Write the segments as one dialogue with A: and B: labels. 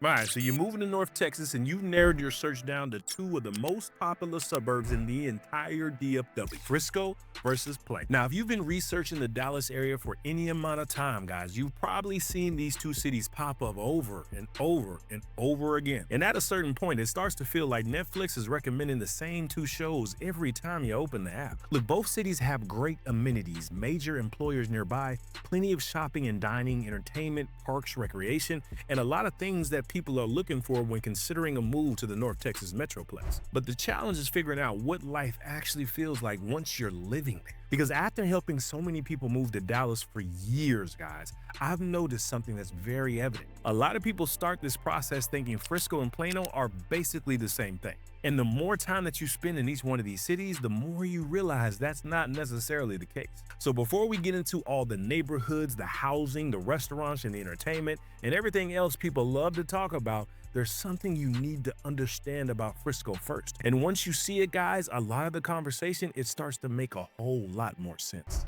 A: All right, so you're moving to North Texas and you've narrowed your search down to two of the most popular suburbs in the entire DFW, Frisco versus Plano. Now, if you've been researching the Dallas area for any amount of time, guys, you've probably seen these two cities pop up over and over and over again. And at a certain point, it starts to feel like Netflix is recommending the same two shows every time you open the app. Look, both cities have great amenities, major employers nearby, plenty of shopping and dining, entertainment, parks, recreation, and a lot of things that people are looking for when considering a move to the North Texas Metroplex. But the challenge is figuring out what life actually feels like once you're living there. Because after helping so many people move to Dallas for years, guys, I've noticed something that's very evident. A lot of people start this process thinking Frisco and Plano are basically the same thing. And the more time that you spend in each one of these cities, the more you realize that's not necessarily the case. So before we get into all the neighborhoods, the housing, the restaurants, and the entertainment, and everything else people love to talk about, there's something you need to understand about Frisco first. And once you see it, guys, a lot of the conversation, it starts to make a whole lot more sense.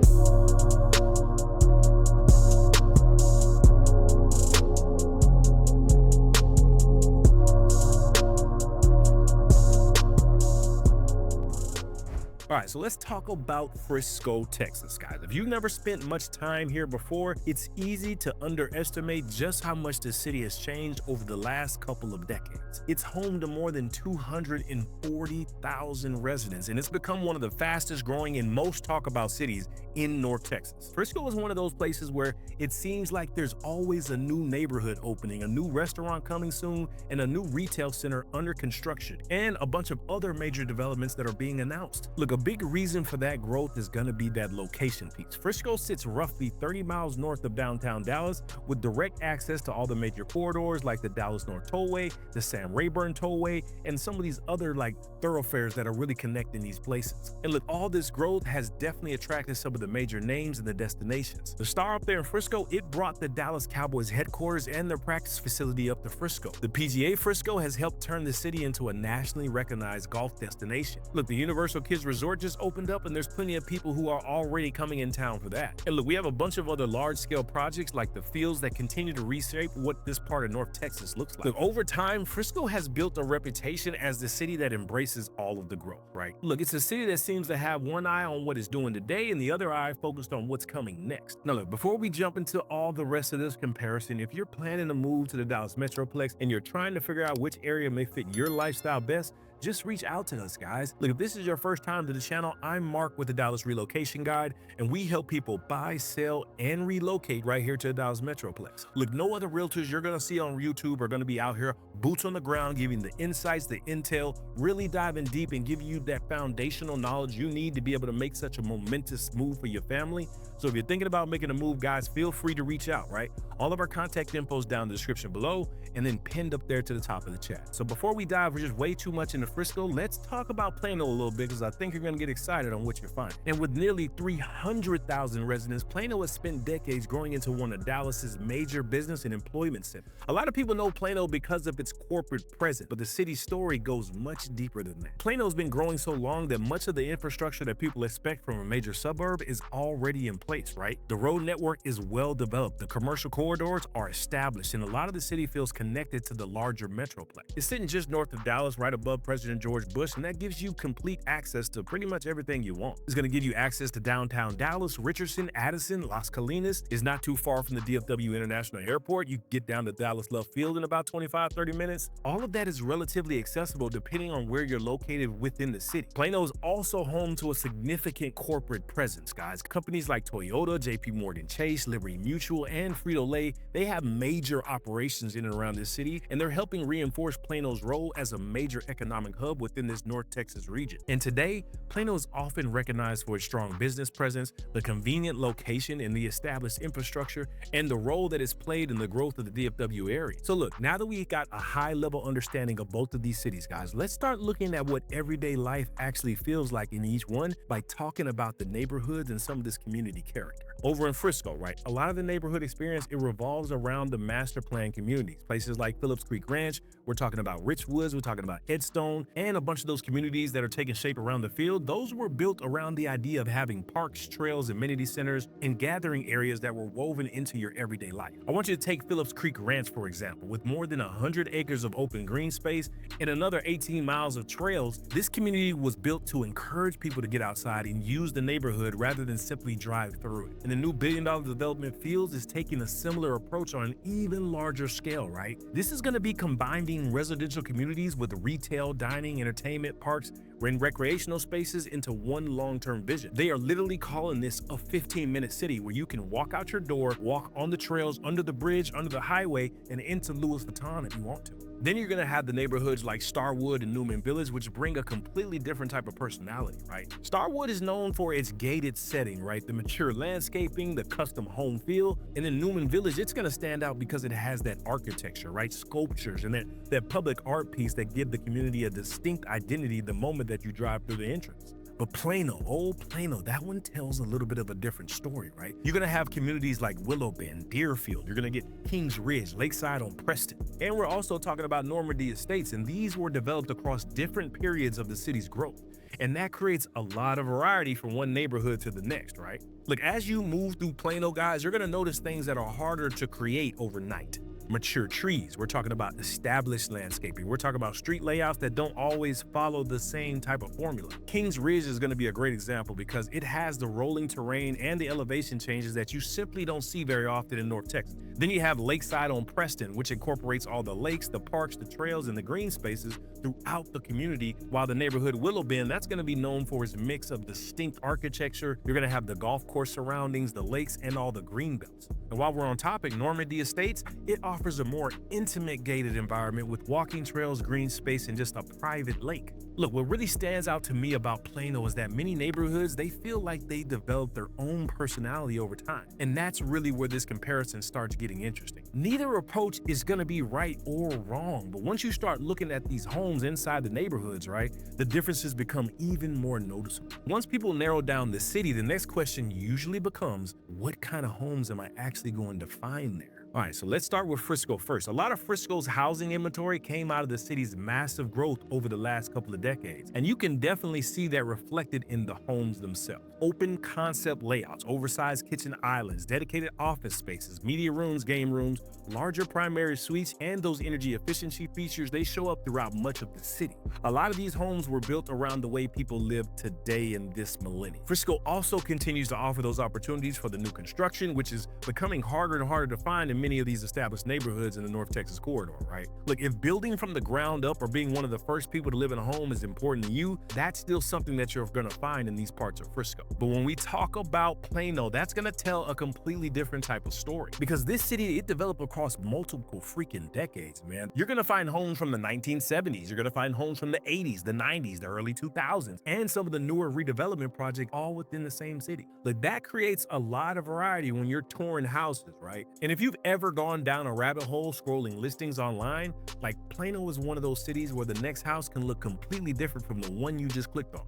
A: All right, so let's talk about Frisco, Texas, guys. If you've never spent much time here before, it's easy to underestimate just how much the city has changed over the last couple of decades. It's home to more than 240,000 residents, and it's become one of the fastest growing and most talked about cities in North Texas. Frisco is one of those places where it seems like there's always a new neighborhood opening, a new restaurant coming soon, and a new retail center under construction, and a bunch of other major developments that are being announced. Look, a big reason for that growth is going to be that location piece. Frisco sits roughly 30 miles north of downtown Dallas with direct access to all the major corridors like the Dallas North Tollway, the Sam Rayburn Tollway, and some of these other thoroughfares that are really connecting these places. And look, all this growth has definitely attracted some of the major names and the destinations. The star up there in Frisco, it brought the Dallas Cowboys headquarters and their practice facility up to Frisco. The PGA Frisco has helped turn the city into a nationally recognized golf destination. Look, the Universal Kids Resort just opened up and there's plenty of people who are already coming in town for that. And look, we have a bunch of other large-scale projects like the fields that continue to reshape what this part of North Texas looks like. Look, over time, Frisco has built a reputation as the city that embraces all of the growth, right? Look, it's a city that seems to have one eye on what it's doing today and the other eye focused on what's coming next. Now look, before we jump into all the rest of this comparison, if you're planning to move to the Dallas Metroplex and you're trying to figure out which area may fit your lifestyle best, just reach out to us, guys. Look, if this is your first time to the channel, I'm Mark with the Dallas Relocation Guide, and we help people buy, sell, and relocate right here to the Dallas Metroplex. Look, no other realtors you're gonna see on YouTube are gonna be out here, boots on the ground, giving the insights, the intel, really diving deep and giving you that foundational knowledge you need to be able to make such a momentous move for your family. So if you're thinking about making a move, guys, feel free to reach out, right? All of our contact info is down in the description below and then pinned up there to the top of the chat. So before we dive just way too much into Frisco, let's talk about Plano a little bit because I think you're gonna get excited on what you're finding. And with nearly 300,000 residents, Plano has spent decades growing into one of Dallas's major business and employment centers. A lot of people know Plano because of its corporate presence, but the city's story goes much deeper than that. Plano's been growing so long that much of the infrastructure that people expect from a major suburb is already in place, right? The road network is well developed, the commercial corridors are established, and a lot of the city feels connected to the larger metroplex. It's sitting just north of Dallas, right above President George Bush, and that gives you complete access to pretty much everything you want. It's going to give you access to downtown Dallas, Richardson, Addison, Las Colinas. Is not too far from the DFW International Airport. You get down to Dallas Love Field in about 25-30 minutes. All of that is relatively accessible depending on where you're located within the city. Plano is also home to a significant corporate presence, guys. Companies like Toyota, JP Morgan Chase, Liberty Mutual, and Frito-Lay, they have major operations in and around this city, and they're helping reinforce Plano's role as a major economic hub within this North Texas region. And today, Plano is often recognized for its strong business presence, the convenient location and the established infrastructure, and the role that it's played in the growth of the DFW area. So look, now that we got a high-level understanding of both of these cities, guys, let's start looking at what everyday life actually feels like in each one by talking about the neighborhoods and some of this community character. Over in Frisco, right, a lot of the neighborhood experience, it revolves around the master plan communities. Places like Phillips Creek Ranch, we're talking about Richwoods, we're talking about Headstone, zone, and a bunch of those communities that are taking shape around the field, those were built around the idea of having parks, trails, amenity centers, and gathering areas that were woven into your everyday life. I want you to take Phillips Creek Ranch, for example. With more than 100 acres of open green space and another 18 miles of trails, this community was built to encourage people to get outside and use the neighborhood rather than simply drive through it. And the new billion-dollar development Fields is taking a similar approach on an even larger scale, right? This is going to be combining residential communities with retail, dining, entertainment, parks, and recreational spaces into one long-term vision. They are literally calling this a 15-minute city where you can walk out your door, walk on the trails, under the bridge, under the highway, and into Louis Vuitton if you want to. Then you're gonna have the neighborhoods like Starwood and Newman Village, which bring a completely different type of personality, right? Starwood is known for its gated setting, right? The mature landscaping, the custom home feel. And in Newman Village, it's gonna stand out because it has that architecture, right? Sculptures and that public art piece that give the community a distinct identity the moment that you drive through the entrance. But Plano, old Plano, that one tells a little bit of a different story, right? You're gonna have communities like Willow Bend, Deerfield, you're gonna get Kings Ridge, Lakeside on Preston. And we're also talking about Normandy Estates, and these were developed across different periods of the city's growth. And that creates a lot of variety from one neighborhood to the next, right? Look, as you move through Plano, guys, you're gonna notice things that are harder to create overnight. Mature trees. We're talking about established landscaping. We're talking about street layouts that don't always follow the same type of formula. Kings Ridge is going to be a great example because it has the rolling terrain and the elevation changes that you simply don't see very often in North Texas. Then you have Lakeside on Preston, which incorporates all the lakes, the parks, the trails, and the green spaces throughout the community, while the neighborhood Willow Bend, that's going to be known for its mix of distinct architecture. You're going to have the golf course surroundings, the lakes, and all the green belts. And while we're on topic, Normandy Estates, it offers a more intimate gated environment with walking trails, green space, and just a private lake. Look, what really stands out to me about Plano is that many neighborhoods, they feel like they develop their own personality over time. And that's really where this comparison starts getting interesting. Neither approach is gonna be right or wrong, but once you start looking at these homes inside the neighborhoods, right, the differences become even more noticeable. Once people narrow down the city, the next question usually becomes, what kind of homes am I actually going to find there? All right, so let's start with Frisco first. A lot of Frisco's housing inventory came out of the city's massive growth over the last couple of decades, and you can definitely see that reflected in the homes themselves. Open concept layouts, oversized kitchen islands, dedicated office spaces, media rooms, game rooms, larger primary suites, and those energy efficiency features, they show up throughout much of the city. A lot of these homes were built around the way people live today in this millennium. Frisco also continues to offer those opportunities for the new construction, which is becoming harder and harder to find in many of these established neighborhoods in the North Texas corridor, right? Look, if building from the ground up or being one of the first people to live in a home is important to you, that's still something that you're gonna find in these parts of Frisco. But when we talk about Plano, that's gonna tell a completely different type of story, because this city, it developed across multiple freaking decades, man. You're gonna find homes from the 1970s, you're gonna find homes from the 80s, the 90s, the early 2000s, and some of the newer redevelopment projects all within the same city. Like, that creates a lot of variety when you're touring houses, right? And if you've ever gone down a rabbit hole scrolling listings online, like, Plano is one of those cities where the next house can look completely different from the one you just clicked on.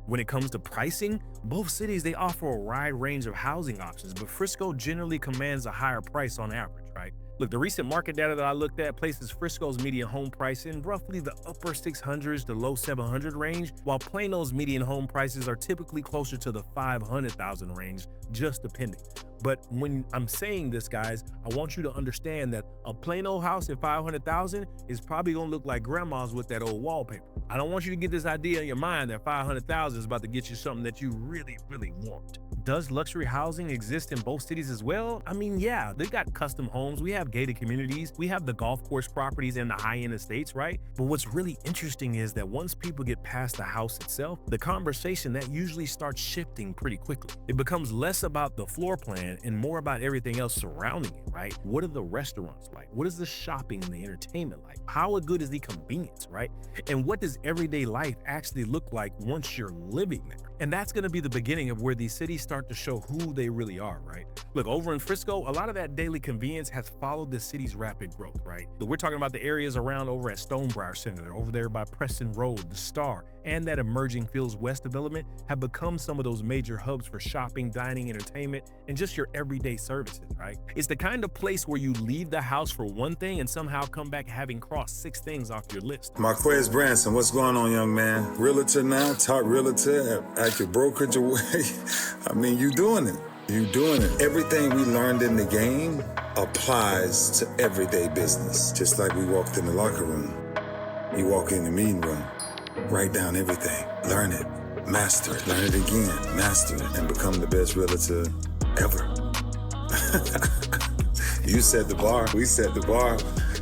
A: When it comes to pricing, both cities, they offer a wide range of housing options, but Frisco generally commands a higher price on average, right? Look, the recent market data that I looked at places Frisco's median home price in roughly the upper 600s to low 700 range, while Plano's median home prices are typically closer to the 500,000 range, just depending. But when I'm saying this, guys, I want you to understand that a Plano house at 500,000 is probably gonna look like grandma's with that old wallpaper. I don't want you to get this idea in your mind that 500,000 is about to get you something that you really, really want. Does luxury housing exist in both cities as well? I mean, yeah, they've got custom homes, we have gated communities, we have the golf course properties and the high-end estates, right? But what's really interesting is that once people get past the house itself, the conversation that usually starts shifting pretty quickly. It becomes less about the floor plan and more about everything else surrounding it, right? What are the restaurants like? What is the shopping and the entertainment like? How good is the convenience, right? And what does everyday life actually look like once you're living there? And that's gonna be the beginning of where these cities start to show who they really are, right? Look, over in Frisco, a lot of that daily convenience has followed the city's rapid growth, right? But we're talking about the areas around over at Stonebriar Center, over there by Preston Road, the Star, and that emerging Fields West development have become some of those major hubs for shopping, dining, entertainment, and just your everyday services, right? It's the kind of place where you leave the house for one thing and somehow come back having crossed 6 things off your list.
B: Marquez Branson, what's going on, young man? Realtor now, top realtor, active brokerage away. I mean, you doing it. You doing it. Everything we learned in the game applies to everyday business. Just like we walked in the locker room. You walk in the meeting room, write down everything, learn it, master it, learn it again, master it, and become the best realtor ever. You set the bar, we set the bar.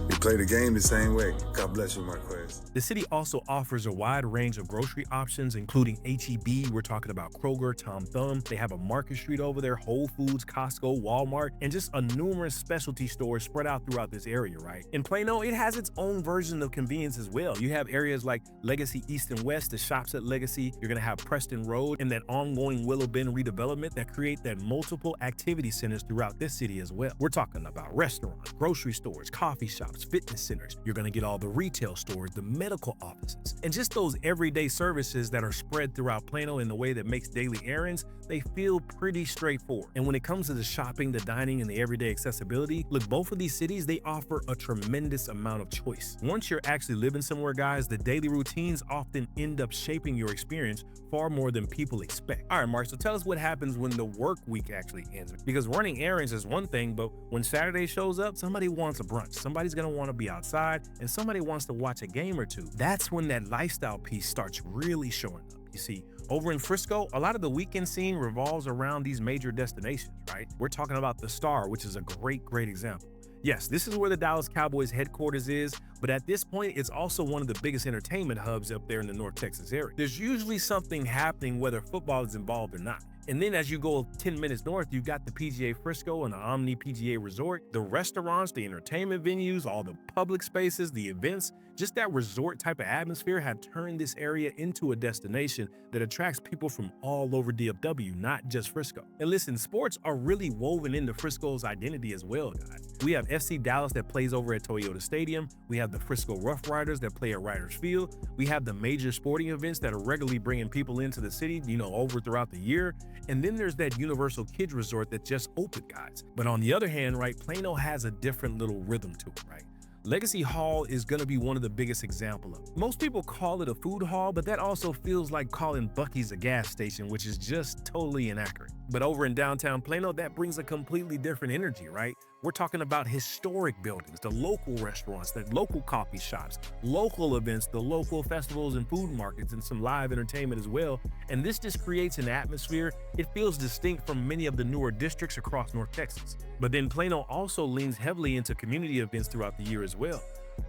B: We play the game the same way. God bless you, Marquez.
A: The city also offers a wide range of grocery options, including H-E-B. We're talking about Kroger, Tom Thumb. They have a Market Street over there, Whole Foods, Costco, Walmart, and just a numerous specialty stores spread out throughout this area, right? In Plano, it has its own version of convenience as well. You have areas like Legacy East and West, the shops at Legacy. You're gonna have Preston Road and that ongoing Willow Bend redevelopment that create that multiple activity centers throughout this city as well. We're talking about restaurants, grocery stores, coffee shops, fitness centers. You're gonna get all the retail stores, the medical offices, and just those everyday services that are spread throughout Plano in the way that makes daily errands, they feel pretty straightforward. And when it comes to the shopping, the dining, and the everyday accessibility, look, both of these cities, they offer a tremendous amount of choice. Once you're actually living somewhere, guys, the daily routines often end up shaping your experience far more than people expect. All right, Mark, so tell us what happens when the work week actually ends. Because running errands is one thing, but when Saturday shows up, somebody wants a brunch, somebody's gonna wanna be outside, and somebody wants to watch a game or two. That's when that lifestyle piece starts really showing up. You see, over in Frisco, a lot of the weekend scene revolves around these major destinations, right? We're talking about the Star, which is a great example. Yes, this is where the Dallas Cowboys headquarters is, but at this point, it's also one of the biggest entertainment hubs up there in the North Texas area. There's usually something happening whether football is involved or not. And then as you go 10 minutes north, you've got the PGA Frisco and the Omni PGA Resort, the restaurants, the entertainment venues, all the public spaces, the events. Just that resort type of atmosphere had turned this area into a destination that attracts people from all over DFW, not just Frisco. And listen, sports are really woven into Frisco's identity as well, guys. We have FC Dallas that plays over at Toyota Stadium. We have the Frisco Rough Riders that play at Riders Field. We have the major sporting events that are regularly bringing people into the city, over throughout the year. And then there's that Universal Kids Resort that just opened, guys. But on the other hand, right, Plano has a different little rhythm to it, right? Legacy Hall is going to be one of the biggest examples of it. Most people call it a food hall, but that also feels like calling Buc-ee's a gas station, which is just totally inaccurate. But over in downtown Plano, that brings a completely different energy, right? We're talking about historic buildings, the local restaurants, the local coffee shops, local events, the local festivals and food markets, and some live entertainment as well. And this just creates an atmosphere. It feels distinct from many of the newer districts across North Texas. But then Plano also leans heavily into community events throughout the year as well.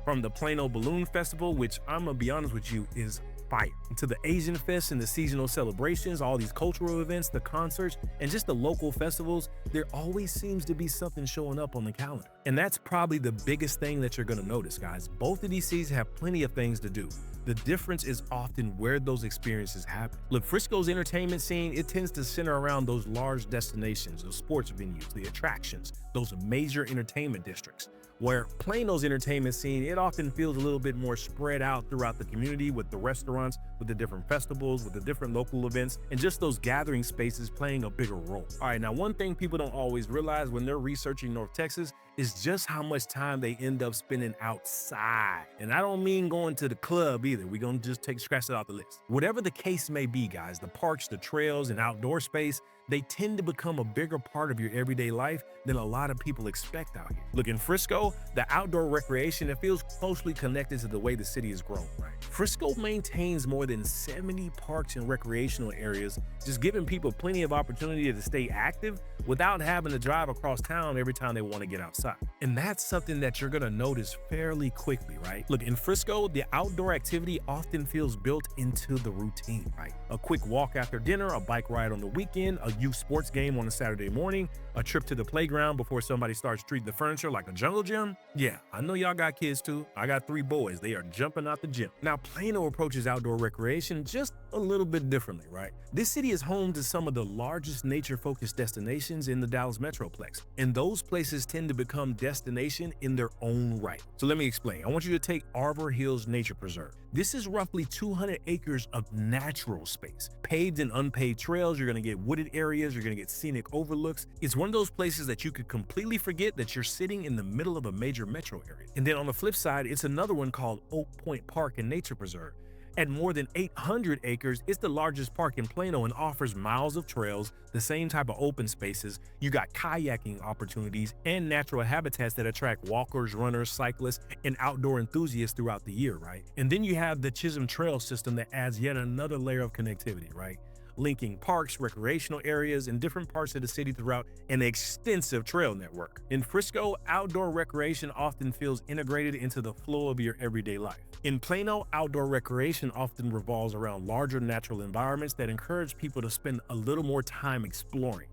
A: From the Plano Balloon Festival, which I'm gonna be honest with you, is fire, to the Asian Fest and the seasonal celebrations, all these cultural events, the concerts, and just the local festivals, there always seems to be something showing up on the calendar. And that's probably the biggest thing that you're gonna notice, guys. Both of these cities have plenty of things to do. The difference is often where those experiences happen. Look, Frisco's entertainment scene, it tends to center around those large destinations, those sports venues, the attractions, those major entertainment districts. Where Plano's entertainment scene, it often feels a little bit more spread out throughout the community with the restaurants, with the different festivals, with the different local events, and just those gathering spaces playing a bigger role. All right, now one thing people don't always realize when they're researching North Texas is just how much time they end up spending outside. And I don't mean going to the club either. We're gonna just scratch it off the list. Whatever the case may be, guys, the parks, the trails, and outdoor space, they tend to become a bigger part of your everyday life than a lot of people expect out here. Look, in Frisco, the outdoor recreation, it feels closely connected to the way the city has grown, right? Frisco maintains more than 70 parks and recreational areas, just giving people plenty of opportunity to stay active without having to drive across town every time they want to get outside. outside. And that's something that you're gonna notice fairly quickly, right? Look, in Frisco, the outdoor activity often feels built into the routine, right? A quick walk after dinner, a bike ride on the weekend, a youth sports game on a Saturday morning, a trip to the playground before somebody starts treating the furniture like a jungle gym. Yeah, I know y'all got kids too. I got 3 boys. They are jumping out the gym. Now, Plano approaches outdoor recreation just a little bit differently, right? This city is home to some of the largest nature-focused destinations in the Dallas Metroplex, and those places tend to become destination in their own right. So let me explain. I want you to take Arbor Hills Nature Preserve. This is roughly 200 acres of natural space. Paved and unpaved trails, you're gonna get wooded areas, you're gonna get scenic overlooks. It's one of those places that you could completely forget that you're sitting in the middle of a major metro area. And then on the flip side, it's another one called Oak Point Park and Nature Preserve. At more than 800 acres, it's the largest park in Plano and offers miles of trails, the same type of open spaces. You got kayaking opportunities and natural habitats that attract walkers, runners, cyclists, and outdoor enthusiasts throughout the year, right? And then you have the Chisholm Trail system that adds yet another layer of connectivity, right? Linking parks, recreational areas, and different parts of the city throughout an extensive trail network. In Frisco, outdoor recreation often feels integrated into the flow of your everyday life. In Plano, outdoor recreation often revolves around larger natural environments that encourage people to spend a little more time exploring.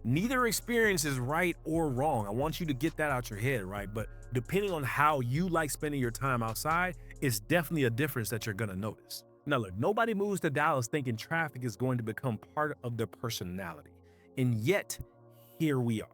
A: Neither experience is right or wrong. I want you to get that out your head, right? But depending on how you like spending your time outside, it's definitely a difference that you're gonna notice. Now look, nobody moves to Dallas thinking traffic is going to become part of their personality. And yet, here we are.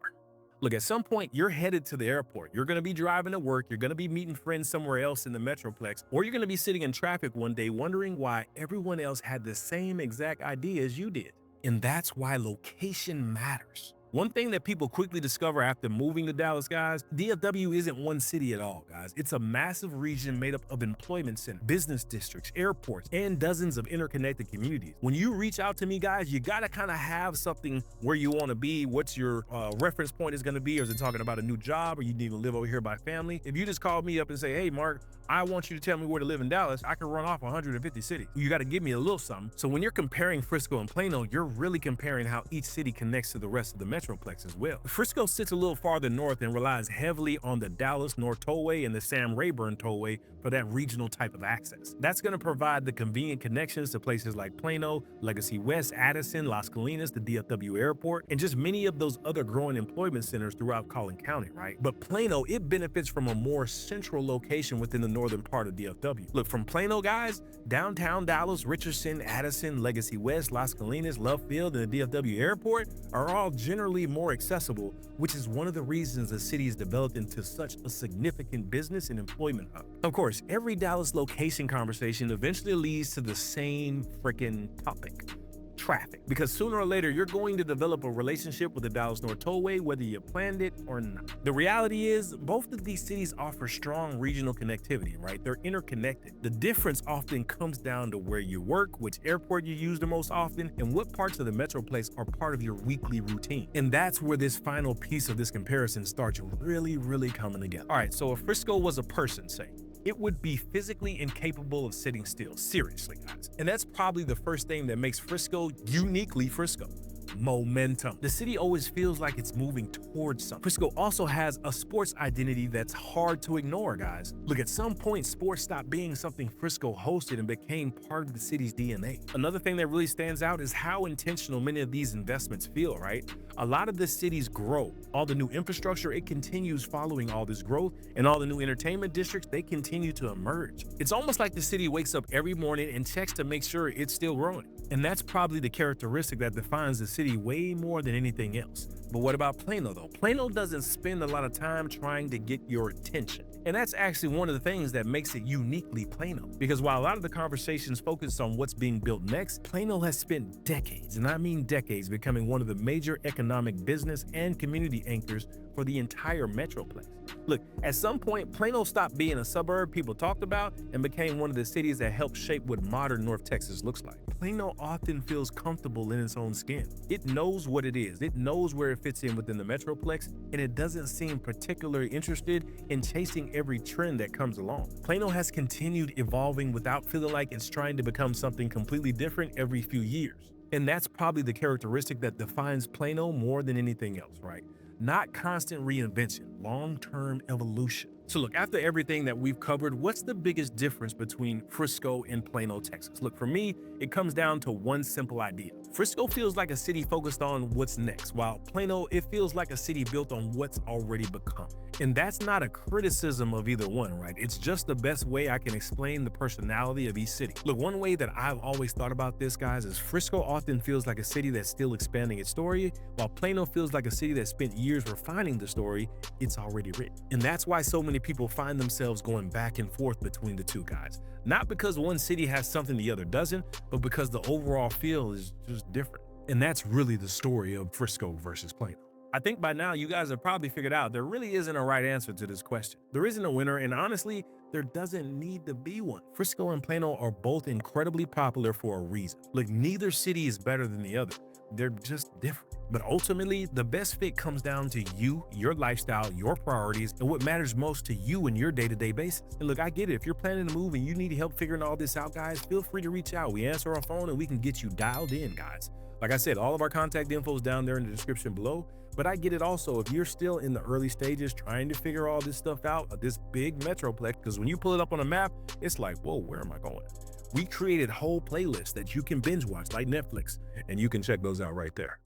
A: Look, at some point, you're headed to the airport. You're gonna be driving to work, you're gonna be meeting friends somewhere else in the Metroplex, or you're gonna be sitting in traffic one day wondering why everyone else had the same exact idea as you did. And that's why location matters. One thing that people quickly discover after moving to Dallas, guys, DFW isn't one city at all, guys. It's a massive region made up of employment centers, business districts, airports, and dozens of interconnected communities. When you reach out to me, guys, you gotta kind of have something where you wanna be, what's your reference point is gonna be, or is it talking about a new job, or you need to live over here by family? If you just call me up and say, hey, Mark, I want you to tell me where to live in Dallas, I can run off 150 cities. You gotta give me a little something. So when you're comparing Frisco and Plano, you're really comparing how each city connects to the rest of the Metroplex as well. Frisco sits a little farther north and relies heavily on the Dallas North Tollway and the Sam Rayburn Tollway for that regional type of access. That's going to provide the convenient connections to places like Plano, Legacy West, Addison, Las Colinas, the DFW Airport, and just many of those other growing employment centers throughout Collin County, right? But Plano, it benefits from a more central location within the northern part of DFW. Look, from Plano, guys, downtown Dallas, Richardson, Addison, Legacy West, Las Colinas, Love Field, and the DFW Airport are all generally more accessible, which is one of the reasons the city is developed into such a significant business and employment hub. Of course, every Dallas location conversation eventually leads to the same freaking topic: traffic. Because sooner or later, you're going to develop a relationship with the Dallas North Tollway, whether you planned it or not. The reality is, both of these cities offer strong regional connectivity, right? They're interconnected. The difference often comes down to where you work, which airport you use the most often, and what parts of the Metroplex are part of your weekly routine. And that's where this final piece of this comparison starts really coming together. All right, so if Frisco was a person, say, it would be physically incapable of sitting still. Seriously, guys. And that's probably the first thing that makes Frisco uniquely Frisco: momentum. The city always feels like it's moving towards something. Frisco also has a sports identity that's hard to ignore, guys. Look, at some point, sports stopped being something Frisco hosted and became part of the city's DNA. Another thing that really stands out is how intentional many of these investments feel, right? A lot of the city's growth, all the new infrastructure, it continues following all this growth, and all the new entertainment districts, they continue to emerge. It's almost like the city wakes up every morning and checks to make sure it's still growing. And that's probably the characteristic that defines the city way more than anything else. But what about Plano though? Plano doesn't spend a lot of time trying to get your attention. And that's actually one of the things that makes it uniquely Plano. Because while a lot of the conversations focus on what's being built next, Plano has spent decades, and I mean decades, becoming one of the major economic, business, and community anchors for the entire Metroplex. Look, at some point, Plano stopped being a suburb people talked about and became one of the cities that helped shape what modern North Texas looks like. Plano often feels comfortable in its own skin. It knows what it is. It knows where it fits in within the Metroplex, and it doesn't seem particularly interested in chasing every trend that comes along. Plano has continued evolving without feeling like it's trying to become something completely different every few years. And that's probably the characteristic that defines Plano more than anything else, right? Not constant reinvention, long-term evolution. So look, after everything that we've covered, what's the biggest difference between Frisco and Plano, Texas? Look, for me, it comes down to one simple idea. Frisco feels like a city focused on what's next, while Plano, it feels like a city built on what's already become. And that's not a criticism of either one, right? It's just the best way I can explain the personality of each city. Look, one way that I've always thought about this, guys, is Frisco often feels like a city that's still expanding its story, while Plano feels like a city that spent years refining the story it's already written. And that's why so many people find themselves going back and forth between the two, guys. Not because one city has something the other doesn't, but because the overall feel is just different. And that's really the story of Frisco versus Plano. I think by now you guys have probably figured out there really isn't a right answer to this question. There isn't a winner, and honestly, there doesn't need to be one. Frisco and Plano are both incredibly popular for a reason. Look, neither city is better than the other. They're just different. But ultimately, the best fit comes down to you, your lifestyle, your priorities, and what matters most to you in your day-to-day basis. And look, I get it. If you're planning to move and you need help figuring all this out, guys, feel free to reach out. We answer our phone and we can get you dialed in, guys. Like I said, all of our contact info is down there in the description below. But I get it also, if you're still in the early stages trying to figure all this stuff out, this big metroplex, because when you pull it up on a map, it's like, whoa, where am I going? We created whole playlists that you can binge watch like Netflix, and you can check those out right there.